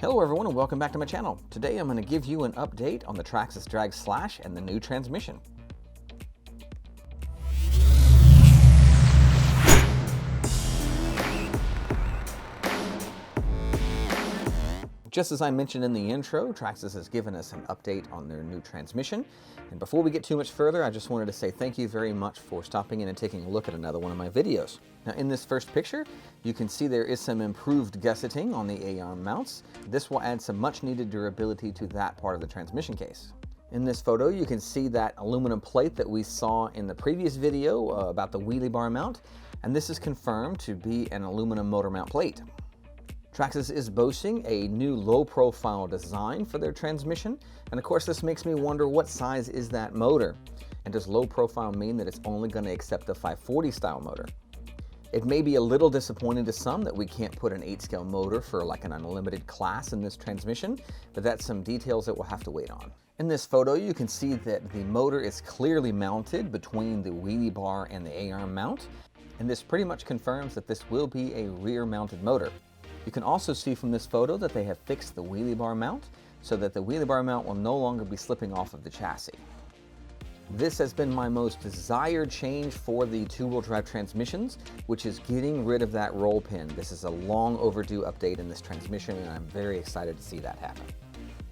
Hello everyone and welcome back to my channel. Today I'm going to give you an update on the Traxxas Drag Slash and the new transmission. Just as I mentioned in the intro, Traxxas has given us an update on their new transmission. And before we get too much further, I just wanted to say thank you very much for stopping in and taking a look at another one of my videos. Now in this first picture, you can see there is some improved gusseting on the A-arm mounts. This will add some much needed durability to that part of the transmission case. In this photo, you can see that aluminum plate that we saw in the previous video about the wheelie bar mount, and this is confirmed to be an aluminum motor mount plate. Traxxas is boasting a new low-profile design for their transmission, and of course this makes me wonder what size is that motor, and does low profile mean that it's only going to accept the 540 style motor? It may be a little disappointing to some that we can't put an 8-scale motor for like an unlimited class in this transmission, but that's some details that we'll have to wait on. In this photo you can see that the motor is clearly mounted between the wheelie bar and the A-arm mount, and this pretty much confirms that this will be a rear-mounted motor. You can also see from this photo that they have fixed the wheelie bar mount so that the wheelie bar mount will no longer be slipping off of the chassis. This has been my most desired change for the two-wheel drive transmissions, which is getting rid of that roll pin. This is a long overdue update in this transmission, and I'm very excited to see that happen.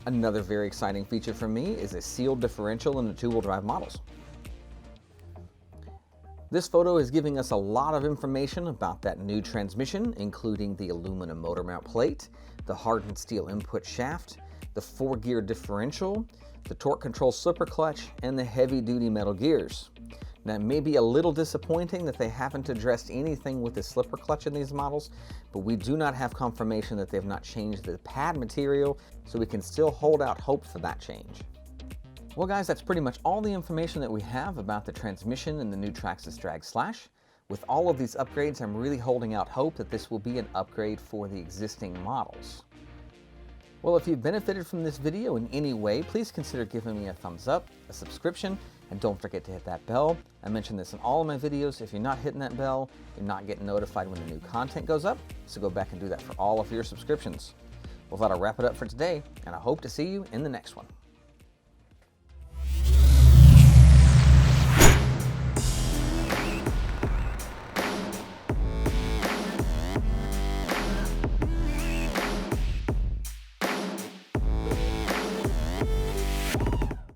Another very exciting feature for me is a sealed differential in the two-wheel drive models. This photo is giving us a lot of information about that new transmission, including the aluminum motor mount plate, the hardened steel input shaft, the 4-gear differential, the torque control slipper clutch, and the heavy-duty metal gears. Now, it may be a little disappointing that they haven't addressed anything with the slipper clutch in these models, but we do not have confirmation that they have not changed the pad material, so we can still hold out hope for that change. Well guys, that's pretty much all the information that we have about the transmission and the new Traxxas Drag Slash. With all of these upgrades, I'm really holding out hope that this will be an upgrade for the existing models. Well, if you've benefited from this video in any way, please consider giving me a thumbs up, a subscription, and don't forget to hit that bell. I mention this in all of my videos. If you're not hitting that bell, you're not getting notified when the new content goes up, so go back and do that for all of your subscriptions. Well, that'll wrap it up for today, and I hope to see you in the next one.